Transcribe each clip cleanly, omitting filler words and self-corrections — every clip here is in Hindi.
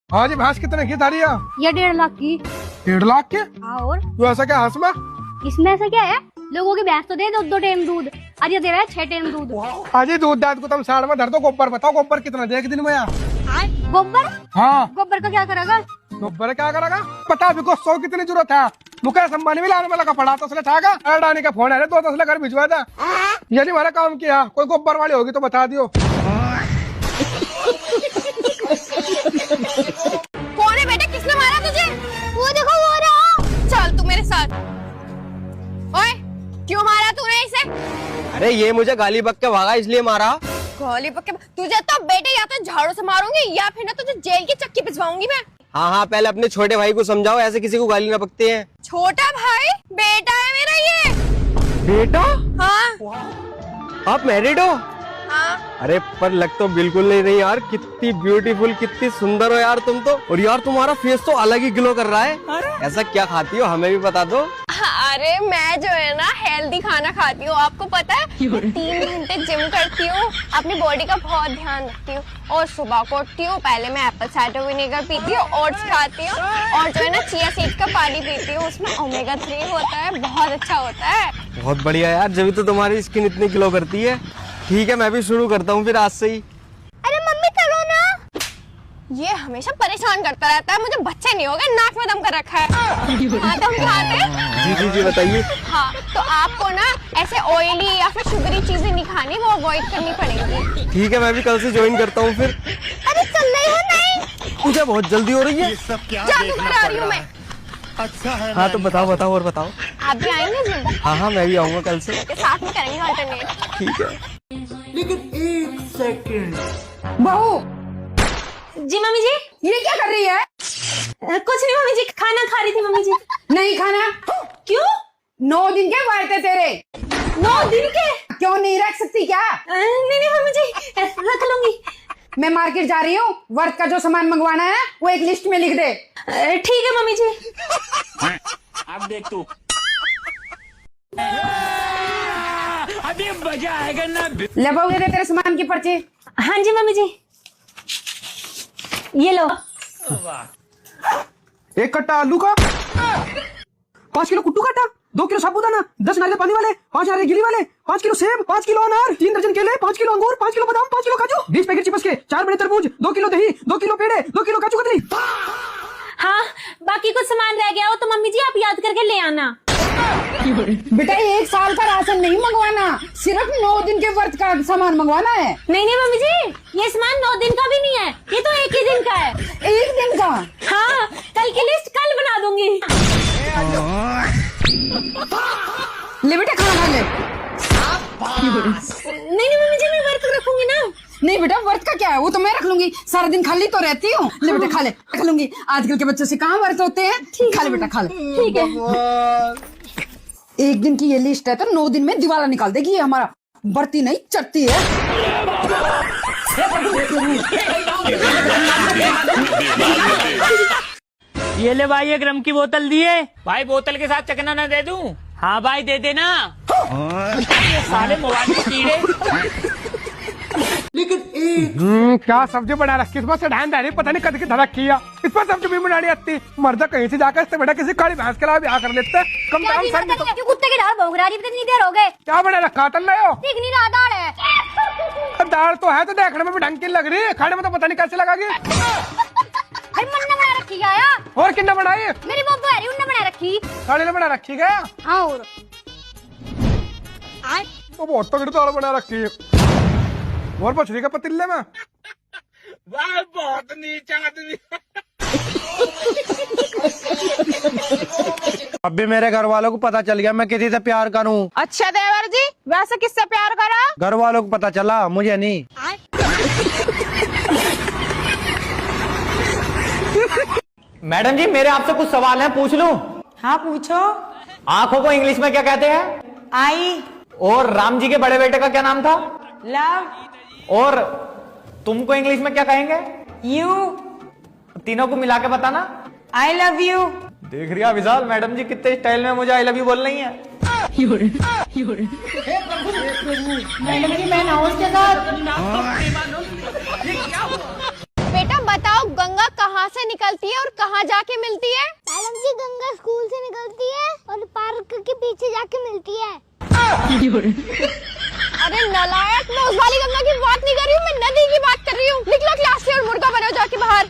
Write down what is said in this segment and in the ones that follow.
हाँ जी, भैंस कितने की था रिया? ये 1.5 लाख की। 1.5 लाख के? हाँ, और तो ऐसा क्या हंस में? इसमें ऐसा क्या है? लोगों की भैंस तो दे 2 टाइम दूध, आज ये दे रहा है 6 टाइम दूध। हाजी दूध दाद को तुम साइड में धर दो। गोबर बताओ, गोबर कितना दे एक दिन में यार? गोबर? हाँ, गोबर का क्या करेगा? गोबर क्या करेगा पता भी को 100 कितनी जरूरत है। मुकेश अंबानी भी लाने में लगा पड़ा तो उसने ठागा अडानी का फोन है 2 तसले घर भिजवा था। यदि हमारा काम किया कोई गोबर वाली होगी तो बता दियो। कौन है बेटा, किसने मारा तुझे? वो देखो वो रहा। चल तू मेरे साथ। ओए क्यों मारा तूने इसे? अरे ये मुझे गाली बक के भागा इसलिए मारा। गोली पक्के तुझे तो बेटे या तो झाड़ू से मारूंगी या फिर ना तुझे जेल की चक्की पिछवाऊंगी मैं। हाँ हाँ, पहले अपने छोटे भाई को समझाओ, ऐसे किसी को गाली ना बकते हैं। छोटा भाई? बेटा है मेरा ये। बेटा? हाँ आप मैरिड हो? हाँ। अरे पर लग तो बिल्कुल नहीं रही यार, कितनी ब्यूटीफुल, कितनी सुंदर हो यार तुम तो। और यार तुम्हारा फेस तो अलग ही ग्लो कर रहा है। ऐसा क्या खाती हो हमें भी बता दो। अरे मैं जो है ना हेल्दी खाना खाती हूँ, आपको पता है। मैं 3 घंटे जिम करती हूँ, अपनी बॉडी का बहुत ध्यान रखती हूँ और सुबह को उठती हूँ, पहले मैं एप्पल साइडर विनेगर पीती हूँ, ओट्स खाती हूँ और जो है ना चिया सीड्स का पानी पीती हूँ। उसमें ओमेगा 3 होता है, बहुत अच्छा होता है। बहुत बढ़िया यार, जब तो तुम्हारी स्किन इतनी ग्लो करती है। ठीक है, मैं भी शुरू करता हूँ फिर आज से ही। अरे मम्मी चलो ना। ये हमेशा परेशान करता रहता है, मुझे बच्चे नहीं हो गए, नाक में दम कर रखा है। हाँ तो हम खाते हैं। जी जी जी बताइए। हाँ तो आपको ना ऐसे ऑयली या फिर शुगरी चीजें नहीं खानी, वो अवॉइड करनी पड़ेगी। ठीक है, मैं भी कल से ज्वाइन करता हूँ फिर। अरे चल रही हो? नहीं मुझे बहुत जल्दी हो रही है। जादू करा रही हूँ मैं। अच्छा है। हाँ तो बताओ बताओ और बताओ। आप भी आएंगे जिम? हाँ हाँ, मैं भी आऊँगा कल से। के साथ में करेंगे अल्टरनेट। ठीक है। लेकिन 1 सेकंड। बहू जी मम्मी जी। ये क्या कर रही है? कुछ नहीं मम्मी जी, खाना खा रही थी मम्मी जी। नहीं खाना। क्यों? 9 दिन के व्रत है तेरे। 9 दिन के? क्यों नहीं रख सकती क्या? नहीं नहीं मम्मी जी, रख लूंगी। मैं मार्केट जा रही हूँ, व्रत का जो सामान मंगवाना है वो एक लिस्ट में लिख दे। ठीक है मम्मी जी। अब देख तू। अभी मजा आएगा ना। ले बहू दे तेरे सामान की पर्ची। हाँ जी मम्मी जी, ये लो। 1 कट्टा आलू का, 5 किलो कुट्टू काटा, 2 किलो साबूदाना, 10 नारियल पानी वाले, 5 नारियल गिली वाले, 5 किलो सेब, 5 किलो अनार, 3 दर्जन केले, 5 किलो अंगूर, 5 किलो बादाम, 5 किलो काजू, 20 पैकेट चिप्स के, 4 बड़े तरबूज, 2 किलो दही, 2 किलो पेड़े, 2 किलो काजू कतली। हाँ बाकी कुछ सामान रह गया हो तो मम्मी जी आप याद करके ले आना। बेटा 1 साल का राशन नहीं मंगवाना, सिर्फ 9 दिन के व्रत का सामान मंगवाना है। नहीं नहीं मम्मी जी, ये सामान 9 दिन का भी नहीं है, ये तो 1 ही दिन का है। 1 दिन का? हाँ, कल की लिस्ट कल बना दूंगी। ले बेटा खाना खा ले। नहीं नहीं मम्मी जी, मैं व्रत रखूंगी ना। नहीं बेटा व्रत का क्या है, वो तो मैं रख लूंगी, सारा दिन खाली तो रहती हूँ। ले बेटा खा ले, रख लूंगी। आजकल के बच्चों से कहाँ व्रत होते हैं। खा ले बेटा खा ले। ठीक है। 1 दिन की ये लिस्ट है तो 9 दिन में दिवाला निकाल देगी ये हमारा। बढ़ती नहीं चढ़ती है। ये ले भाई, 1 रम की बोतल दिए भाई। बोतल के साथ चकना ना दे दूं? हाँ भाई दे देना। साले मोबाइल में कीड़े। लेकिन क्या सब्जी बना रखी, इसमें से ढान डाली, पता नहीं कद की धड़क किया। इस पर सब्जी भी बनानी आती, मर्द कहीं से जाकर इससे बेटा किसी काली भैंस के लिए ब्याह कर लेते हैं। कम से कम सर क्यों कुत्ते की दाल भोग रहा है? इतनी देर हो गए, क्या बना रखा तन हो? दिख नहीं रहा दाल है। दाल तो है, तो देखने में भी ढंग की लग रही है, खाने में तो पता नहीं कैसे लगेगी। भाई मन ने बना रखी गया। और किन्ना बनाई? मेरी मम्मी है उनने बना रखी। साड़ी ने बना रखी गया। हाँ और तो बहुत तगड़ी दाल बना रखी है। और मछली का पतीले में बहुत नीचा आदमी। अब भी मेरे घर वालों को पता चल गया मैं किसी से प्यार करूं। अच्छा देवर जी, वैसे किससे प्यार करा? घर वालों को पता चला, मुझे नहीं। मैडम जी मेरे आपसे कुछ सवाल हैं, पूछ लूं? हाँ पूछो। आंखों को इंग्लिश में क्या कहते हैं? आई। और राम जी के बड़े बेटे का क्या नाम था? लव। और तुमको इंग्लिश में क्या कहेंगे? यू। तीनों को मिला के बताना। I love you. देख रही है विशाल, मैडम जी कितने स्टाइल में मुझे आई लव यू बोल रही है। मैडम जी मैं नाउस के साथ। बेटा बताओ गंगा कहाँ से निकलती है और कहाँ जाके मिलती है? मैडम जी गंगा स्कूल से निकलती है और पार्क के पीछे जाके मिलती है। अरे नलायक, मैं उस वाली गंगा की बात नहीं कर रही हूँ, मैं नदी की बात कर रही हूँ। निकलो क्लास से और मुर्गा बनो जाके बाहर।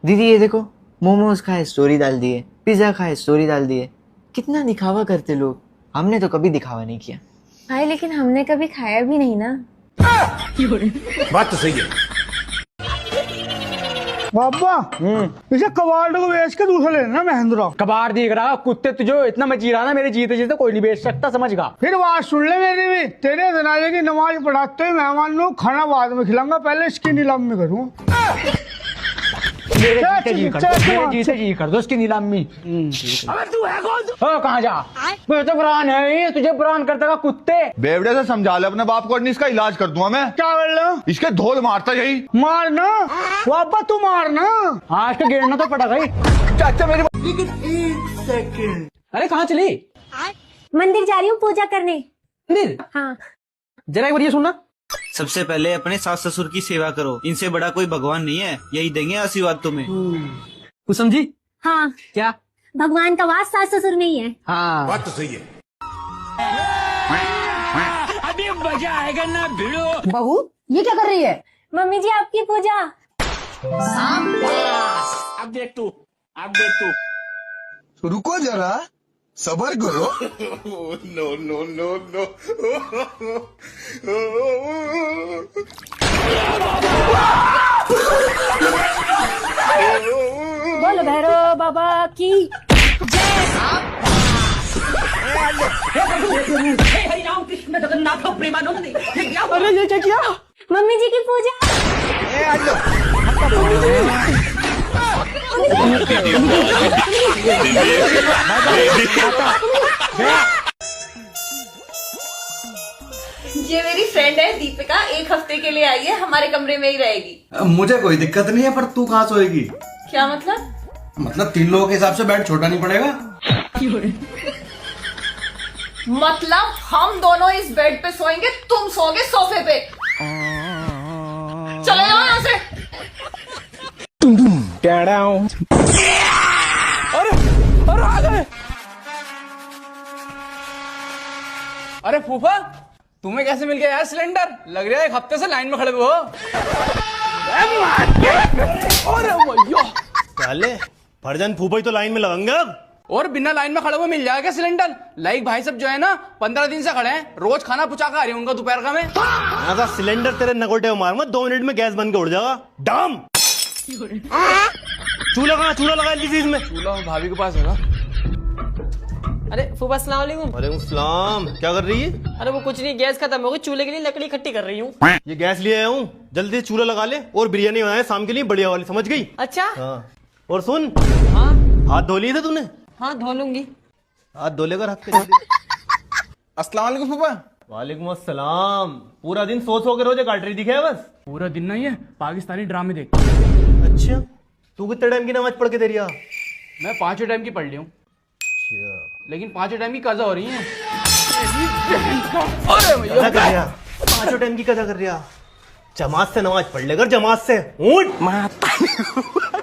दीदी ये देखो, मोमोज खाए स्टोरी डाल दिए, पिज्जा खाए स्टोरी डाल दिए। कितना दिखावा करते लोग, हमने तो कभी दिखावा नहीं किया। भाई लेकिन हमने कभी खाया भी नहीं ना। बात तो सही है। बाबा इसे कबाड़ को बेच के दूसरा लेना महेंद्र। कबाड़ दिख रहा कुत्ते तुझे इतना मैं जी रहा ना, मेरे जीते जीते कोई नहीं बेच सकता, समझ गा। फिर बात सुन ले मेरी भी, तेरे जनाजे की नमाज पढ़ाते हुए मेहमान को खाना बाद में खिलाऊंगा, पहले इसकी नीलामी करूंगा। मेरे जीते जी कर दो उसकी नीलामी। अबे तू है कौन? कहाँ जा? मैं तो बुरान है, तुझे बुरान करता का कुत्ते। बेवड़े से समझा ले अपने बाप को, नहीं इसका इलाज कर दूंगा मैं। क्या कर लो? इसके धोल मारता यही। मारना बाबा, तू मारना। आज तो गिरना तो पड़ा भाई। चाचा मेरी लेकिन एक सेकंड। अरे कहाँ चली? मंदिर जा रही हूँ पूजा करने। मंदिर? हाँ। जरा एक बार ये सुनना। सबसे पहले अपने सास ससुर की सेवा करो, इनसे बड़ा कोई भगवान नहीं है, यही देंगे आशीर्वाद तुम्हें। कुछ समझी? हाँ। क्या? भगवान का वास सास ससुर में ही है। हाँ बात तो सही है। अभी मजा आएगा ना भिड़ो। बहू ये क्या कर रही है? मम्मी जी आपकी पूजा। अब देख तू, अब देख तू। रुको जरा, सबर करो। No no no no. बोलो भैरव बाबा की अरे ये क्या किया? मम्मी जी की पूजा। ये मेरी फ्रेंड है दीपिका, 1 हफ्ते के लिए आई है, हमारे कमरे में ही रहेगी। मुझे कोई दिक्कत नहीं है, पर तू कहाँ सोएगी? क्या मतलब? मतलब 3 लोगों के हिसाब से बेड छोटा नहीं पड़ेगा? मतलब हम दोनों इस बेड पे सोएंगे, तुम सोओगे सोफे पे। चले जाओ यहाँ से। अरे आ गए। अरे फूफा तुम्हें कैसे मिल गया यार सिलेंडर? लग रहा है 1 हफ्ते से लाइन में खड़े हुए हो। अरे भैया चले फर्जन फूफा ही तो लाइन में लगाऊंगा। और बिना लाइन में खड़े हुए मिल जाएगा सिलेंडर? लाइक भाई सब जो है ना 15 दिन से खड़े हैं, रोज खाना पुचा कर आ रही है उनका दोपहर का में। ऐसा सिलेंडर तेरे नगोटे मार मत, 2 मिनट में गैस बन के उड़ जाएगा। डाम चूल्हा लगा लीजिए इसमें। चूल्हा भाभी के पास होगा। अरे फूफा अस्सलाम वालेकुम। वालेकुम सलाम। क्या कर रही है? अरे वो कुछ नहीं, गैस खत्म हो गई, चूल्हे के लिए लकड़ी इकट्ठी कर रही हूँ। ये गैस ले आया हूँ, जल्दी से चूल्हा लगा ले और बिरयानी बनाए शाम के लिए बढ़िया वाली, समझ गई? अच्छा हाँ। और सुन, हाँ हाथ धो लिए थे तूने? हाँ धो लूंगी। हाथ धो लेकर हाथ पे। अस्सलाम वालेकुम फूफा। वालेकुम अस्सलाम। पूरा दिन सो के रोजे काट रही दिखे है बस? पूरा दिन नहीं है, पाकिस्तानी ड्रामे देख। अच्छा तू कितने टाइम की नमाज पढ़ के दे रही है? मैं 5 टाइम की पढ़ ली हूँ, लेकिन 5 टाइम की कज़ा हो रही है। अरे भैया 5 टाइम की कज़ा कर रही है? जमात से नमाज पढ़ लेकर, जमात से।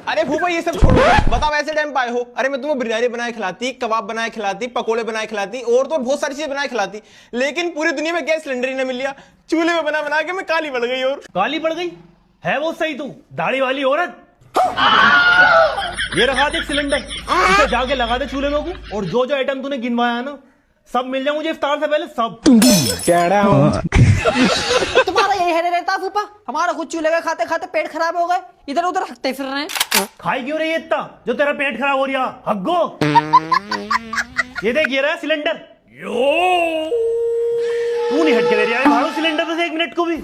अरे फूफा ये सब छोड़ो, बताओ ऐसे टाइम पाए हो? अरे मैं तुम्हें बिरयानी बनाए खिलाती, कबाब बनाए खिलाती, पकोड़े बनाए खिलाती और तो बहुत सारी चीजें बनाए खिलाती, लेकिन पूरी दुनिया में गैस सिलेंडर ही नहीं मिल लिया। चूल्हे में बना बना के मैं काली पड़ गई। और काली पड़ गई है वो सही, तू दाढ़ी वाली औरत। ये रखा दे सिलेंडर, इसे जाके लगा दे चूल्हे में को, और जो जो आइटम तूने गिनवाया है ना सब मिल जाए मुझे इफ्तार से पहले, सब। तुम्हारा यही है रहता फूफा, हमारा खुद चूल्हे का खाते खाते पेट खराब हो गए, इधर उधर हकते फिर रहे हैं। खाई क्यों रही है इतना जो तेरा पेट खराब हो रहा? हग्गो ये देख, ये रहा सिलेंडर। तू नहीं हट के दे रहा है भाड़ो सिलेंडर से 1 मिनट को भी।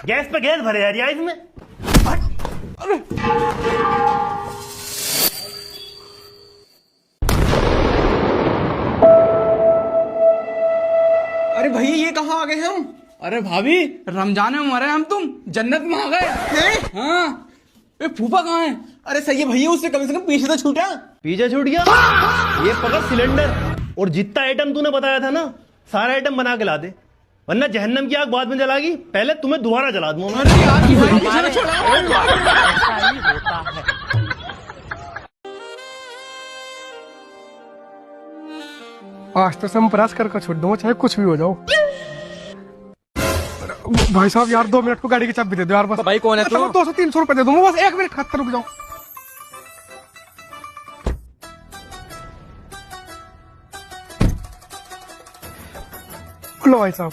गैस पे गैस भरे जा रही है इसमें। अरे भैया ये कहाँ आ गए हम? अरे भाभी रमजान में मरे हम, तुम जन्नत में आ गए। हाँ फूफा कहाँ है? अरे सही है भैया, उससे कम से कम पीछे तो छूटा। पीछे छूट गया? ये पकड़ सिलेंडर, और जितना आइटम तूने बताया था ना सारा आइटम बना के ला दे। वरना जहन्नम की आग बाद में जलागी, पहले तुम्हें दोबारा जला दूंगा। आज तो संपरास कर छोड़ दो, चाहे कुछ भी हो जाओ। भाई साहब यार 2 मिनट को गाड़ी की चाबी दे दो यार बस। भाई कौन है तू? 200-300 रुपए दे दूंगा बस, 1 मिनट खातर रुक जाओ। लो भाई साहब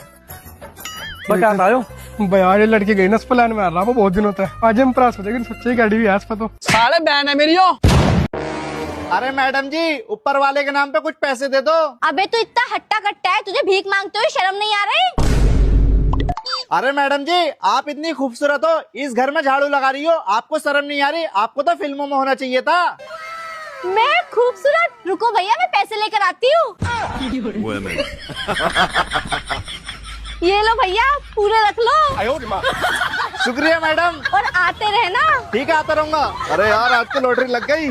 बता दो भाई यार ये लड़की गई ना इस प्लान में आ रहा वो बहुत दिन होता है, आज हम प्रास हो जाएगी, सच्ची गाड़ी भी है इस पर तो। साले बहन है मेरी। अरे मैडम जी ऊपर वाले के नाम पे कुछ पैसे दे दो। अबे तू इतना हट्टा कट्टा है, तुझे भीख मांगते हुए शर्म नहीं आ रही? अरे मैडम जी आप इतनी खूबसूरत हो, इस घर में झाड़ू लगा रही हो, आपको शर्म नहीं आ रही? आपको तो फिल्मों में होना चाहिए था। मैं खूबसूरत? रुको भैया मैं पैसे लेकर आती हूँ। ये लो भैया पूरे रख लो। शुक्रिया मैडम। और आते रहना। ठीक है आता रहूंगा। अरे यार आज तो लॉटरी लग गई।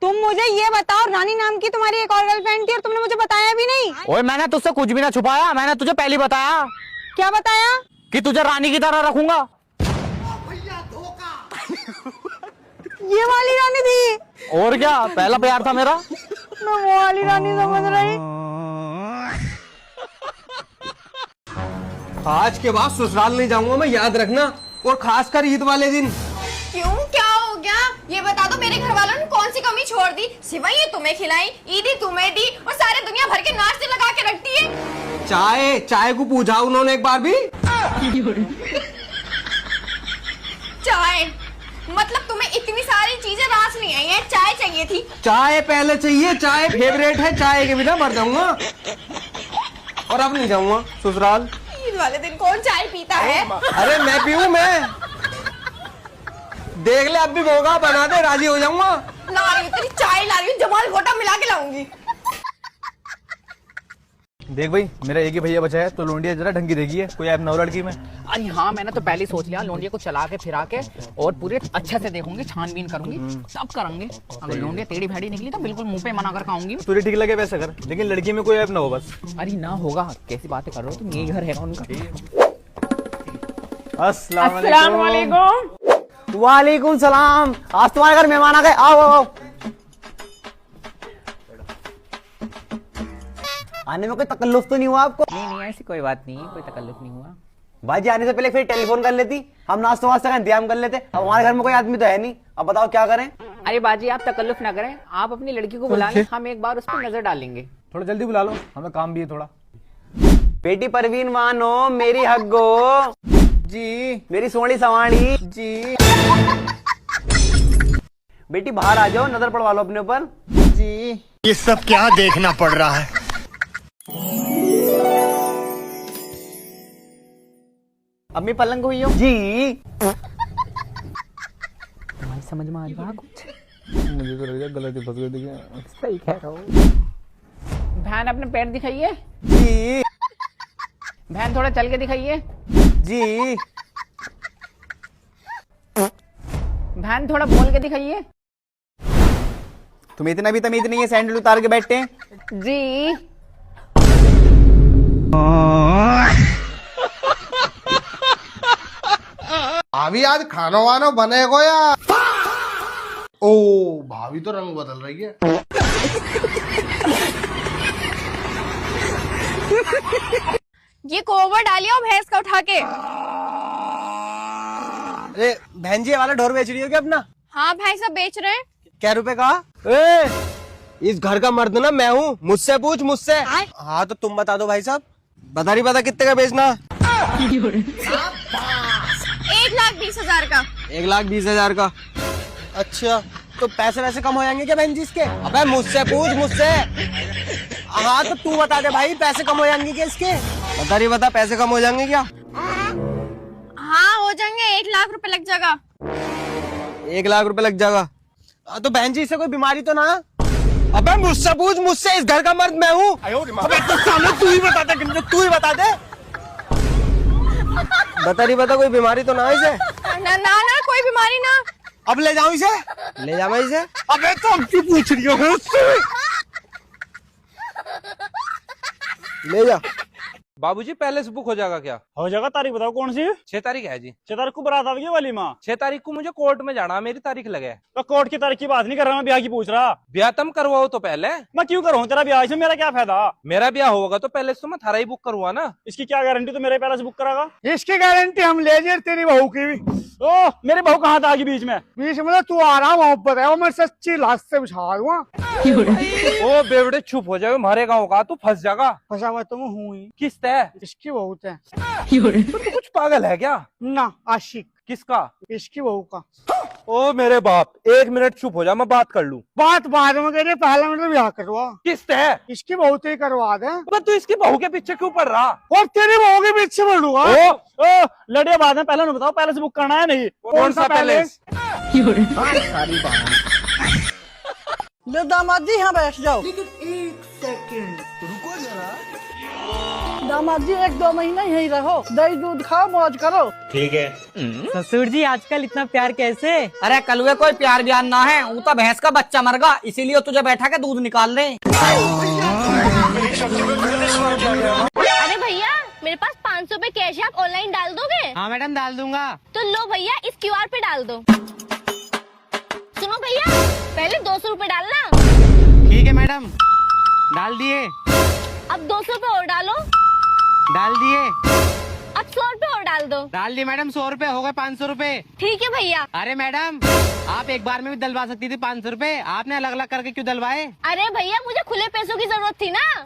तुम मुझे ये बताओ, रानी नाम की तुम्हारी एक और गर्लफ्रेंड थी और तुमने मुझे बताया भी नहीं। ओए मैंने तुझसे कुछ भी ना छुपाया, मैंने तुझे पहले बताया। क्या बताया? कि तुझे रानी की तरह रखूंगा। ये वाली रानी थी? और क्या, पहला प्यार था मेरा। मैं वो वाली रानी समझ रही। आज के बाद ससुराल नहीं जाऊंगा मैं, याद रखना, और खासकर ईद वाले दिन। क्यों, क्या हो गया? ये बता दो मेरे घर वालों ने कौन सी कमी छोड़ दी? सिवाय ये तुम्हें खिलाई, ईदी तुम्हें दी और सारे दुनिया भर के नाश्ते लगा के रखती है। चाय को पूछा उन्होंने एक बार भी? चाय मतलब तुम्हें इतनी सारी चीजें रास नहीं आई है, चाय चाहिए थी। चाय पहले चाहिए, चाय फेवरेट है, चाय के बिना मर जाऊंगा। और अब नहीं जाऊंगा ससुराल। ईद वाले दिन कौन चाय पीता है? अरे मैं पीऊं, मैं देख ले, अब भी होगा बना दे, राजी हो जाऊंगा। ला रही हूँ तेरी चाय, ला रही हूँ, जमाल घोटा मिला के लाऊंगी। देख भाई मेरा एक ही भैया बचा है, तो लोंडिया जरा ढंगी देगी है, कोई ऐप ना हो लड़की में। अरे हाँ मैंने तो पहले ही सोच लिया, लोंडिया को चला के फिरा के और पूरे अच्छे से देखूंगी, छानबीन करूंगी, सब करेंगे। अगर लोंडिया टेढ़ी भेड़ी निकली तो बिल्कुल मुंह पे मना कर खाऊंगी। तुझे ठीक लगे वैसा कर, लेकिन लड़की में कोई ऐप ना हो बस। अरे ना होगा, कैसी बातें कर रहे हो तुम, यही घर है उनका। अस्सलाम वालेकुम। वालेकुम सलाम। आज तुम्हारे घर मेहमान आ गए, आओ आओ। आने में कोई तकल्लुफ तो नहीं हुआ आपको? नहीं ऐसी कोई बात नहीं, कोई तकल्लुफ नहीं हुआ। भाई आने से पहले फिर टेलीफोन कर लेती, हम नाश्ता वास्ता का इंतजाम कर लेते। अब हमारे घर में कोई आदमी तो है नहीं, अब बताओ क्या करें? अरे बाजी आप तकल्लुफ ना करें, आप अपनी लड़की को बुला लें, हम एक बार उस पर नजर डालेंगे। थोड़ा जल्दी बुला लो, हमें काम भी है थोड़ा। बेटी परवीन मानो मेरी हग्गो जी, मेरी सोनी सवाणी जी। बेटी बाहर आ जाओ, नजर पड़वा लो अपने ऊपर जी। ये सब क्या देखना पड़ रहा है? अम्मी पलंग हुई हो जी। तुम्हारी समझ में आ रहा कुछ? मुझे तो लग रहा गलती फंस गई। सही कह रहा हूँ। बहन अपने पैर दिखाइए जी। बहन थोड़ा चल के दिखाइए जी। बहन थोड़ा बोल के दिखाइए तुम्हें इतना भी तमीज नहीं है, सैंडल उतार के बैठते हैं जी। भाभी आज खाना वाना बनेगो या? ओ भाभी तो रंग बदल रही है। ये कोवर डालिए और भैंस का उठा के। अरे बहन जी वाला ढोर बेच रही हो क्या अपना? हाँ भाई साहब बेच रहे हैं। क्या रुपए का? इस घर का मर्द ना मैं हूँ, मुझसे पूछ मुझसे। हाँ तो तुम बता दो भाई साहब। बता नहीं पता कितने का बेचना? 1,20,000 का। 1,20,000 का। अच्छा तो पैसे वैसे कम हो जाएंगे क्या बहन जी इसके? अबे मुझसे पूछ मुझसे। हाँ तो तू बता दे भाई, पैसे कम हो जाएंगे क्या इसके? बता रही बता, पैसे कम हो जाएंगे क्या? हाँ हो जाएंगे, 1 लाख रुपए लग जाएगा। 1 लाख रुपए लग जाएगा? तो बहन जी इससे कोई बीमारी तो ना? अबे मुझसे पूछ मुझसे, इस घर का मर्द मैं हूँ। अबे तो सामने तू ही बता दे, तू ही बता दे। बता रही बता, कोई बीमारी तो ना है इसे? ना ना ना कोई बीमारी ना। अब ले जाऊं इसे? ले जाऊं इसे? अबे तो अब क्यों पूछ रही हो उससे? ले जा। बाबूजी पैलेस बुक हो जाएगा क्या? हो जाएगा। तारीख बताओ कौन सी? 6 तारीख है जी। 6 तारीख को बारात आएगी वाली माँ। 6 तारीख को मुझे कोर्ट में जाना, मेरी तारीख लगे। तो कोर्ट की तारीख की बात नहीं कर रहा, मैं ब्याह की पूछ रहा। ब्याह तुम करवाओ तो पहले। मैं क्यों करूँ तेरा ब्याह, इसमें मेरा क्या फायदा? मेरा ब्याह होगा तो पहले तो मैं थारा ही बुक करूँगा ना। इसकी क्या गारंटी तो मेरे पैलेस बुक करागा? इसकी गारंटी हम ले जाए तेरी बहू की भी। ओ मेरी बहू कहाँ था आगे बीच में? बीच में तू आराम मोहब्बत है, वो मैं सच्ची लाश से बिछा दूंगा। ओ बेवड़े चुप हो जाए, हमारे गाँव का तू फंस जाएगा। फंसा हुआ तुम हूँ ही। किस तय? इसकी बहू है। तो तू कुछ पागल है क्या? ना आशिक। किसका? इसकी बहू का। ओ मेरे बाप, 1 मिनट चुप हो जा, मैं बात कर लूं। बात बाद में करिए, पहले मतलब ब्याह करवा। किस तय? इसकी बहू से करवा दे। तो तू इसकी बहू के पीछे क्यों पड़ रहा? और तेरी बहू के पीछे पड़ूंगा। ओ लड़िया बाद में, पहले बताओ पैलेस बुक करना है नहीं? कौन सा पैलेस? सारी ले दामाद जी यहाँ बैठ जाओ। दामाद जी 1-2 महीना यहीं रहो, दही दूध खाओ, मौज करो। ठीक है। ससुर जी आजकल इतना प्यार कैसे? अरे कलुए कोई प्यार ब्यार ना है, वो तो भैंस का बच्चा मर गया, इसीलिए तुझे बैठा के दूध निकाल रहे। अरे भैया मेरे पास 500 रुपए कैश है, आप ऑनलाइन डाल दोगे? हाँ मैडम डाल दूंगा। तो लो भैया इस QR पे डाल दो। सुनो भैया पहले 200 रुपए डालना। ठीक है मैडम, डाल दिए। अब 200 रुपए और डालो। डाल दिए। अब 100 रुपए और डाल दो। डाल दिए मैडम, 100 रुपए हो गए 500 रुपए। ठीक है भैया। अरे मैडम आप एक बार में भी डलवा सकती थी 500 रुपए, आपने अलग अलग करके क्यों डलवाए? अरे भैया मुझे खुले पैसों की जरूरत थी ना। अब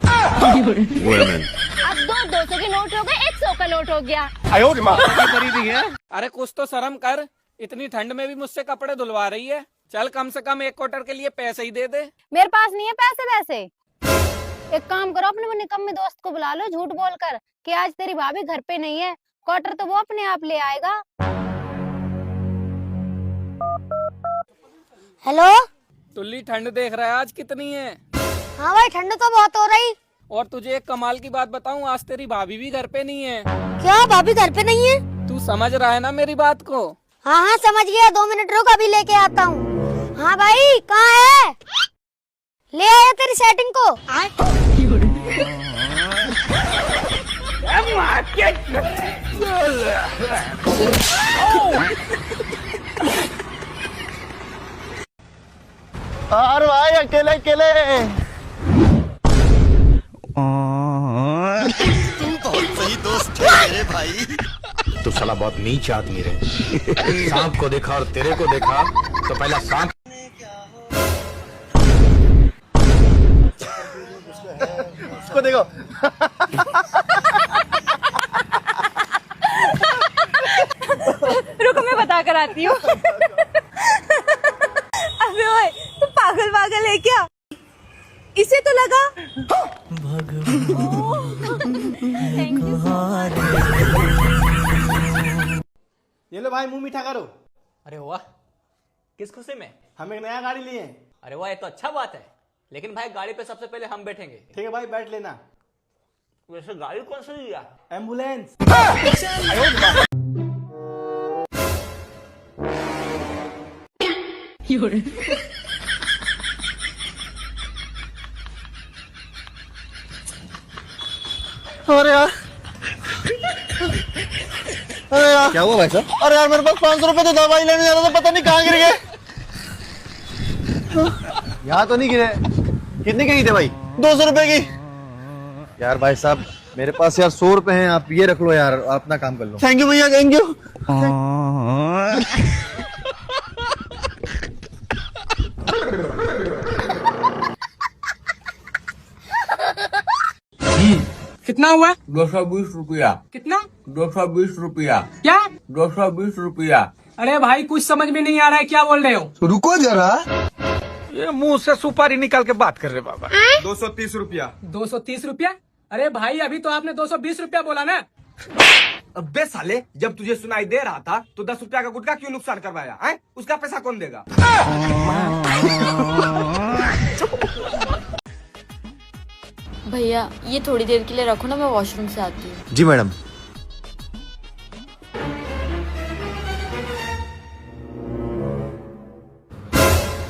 200 के नोट हो गए, 100 का नोट हो गया। अरे कुछ तो शर्म कर, इतनी ठंड में भी मुझसे कपड़े धुलवा रही है। चल कम से कम 1 क्वार्टर के लिए पैसे ही दे दे। मेरे पास नहीं है पैसे वैसे। एक काम करो, अपने वो निकम्मे दोस्त को बुला लो झूठ बोलकर कि आज तेरी भाभी घर पे नहीं है, क्वार्टर तो वो अपने आप ले आएगा। हेलो तुल्ली ठंड देख रहा है आज कितनी है? हाँ भाई ठंड तो बहुत हो रही। और तुझे एक कमाल की बात बताऊं, आज तेरी भाभी भी घर पे नहीं है। क्या भाभी घर पे नहीं है? तू समझ रहा है ना मेरी बात को? हाँ हाँ समझ गया, 2 मिनट रुक अभी लेके आता हूँ। हाँ भाई कहाँ है? ले आया तेरी सेटिंग को। और भाई अकेले अकेले तुम बहुत सही दोस्त थे मेरे भाई। तो साला बहुत नीच आदमी रहे। सांप को देखा और तेरे को देखा तो पहला सांप। उसको देखो। रुको मैं बता कर आती हूँ। अबे ओए तू पागल पागल है क्या? इसे तो लगा। ये लो भाई मुंह मीठा करो। अरे वाह, किस खुशी में? हम एक नया गाड़ी लिए हैं। अरे वाह, ये तो अच्छा बात है, लेकिन भाई गाड़ी पे सबसे पहले हम बैठेंगे। ठीक है भाई बैठ लेना। वैसे गाड़ी कौन सी लिया? एम्बुलेंस। अरे यार, अरे यार क्या हुआ भाई साहब? अरे यार मेरे पास 500 रुपए तो दवाई लेने जा रहा था, पता नहीं कहाँ गिर गए। यहाँ तो नहीं गिरे। कितने के थे भाई? 200 रुपए की। यार भाई साहब मेरे पास यार 100 रुपए हैं, आप ये रख लो यार, आप अपना काम कर लो। थैंक यू भैया, थैंक यू। कितना हुआ? 220 रुपया। कितना? 220 रुपया। क्या? 220 रुपया। अरे भाई कुछ समझ में नहीं आ रहा है, क्या बोल रहे हो? रुको जरा। ये मुंह से सुपारी निकाल के बात कर रहे बाबा। 230 रुपया। 230 रुपया? अरे भाई अभी तो आपने 220 रुपया बोला ना। अबे साले, जब तुझे सुनाई दे रहा था तो 10 रुपया का गुटखा क्यों नुकसान करवाया है? उसका पैसा कौन देगा? भैया ये थोड़ी देर के लिए रखो ना, मैं वॉशरूम से आती हूँ। जी मैडम।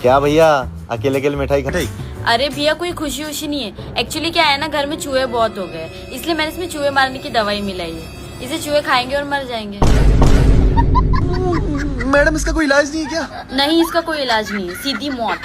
क्या भैया अकेले अकेले मिठाई खाई? अरे भैया कोई खुशी उशी नहीं है। एक्चुअली क्या है ना, घर में चूहे बहुत हो गए, इसलिए मैंने इसमें चूहे मारने की दवाई मिलाई है। इसे चूहे खाएंगे और मर जाएंगे। मैडम इसका कोई इलाज नहीं है क्या? नहीं, इसका कोई इलाज नहीं है, सीधी मौत।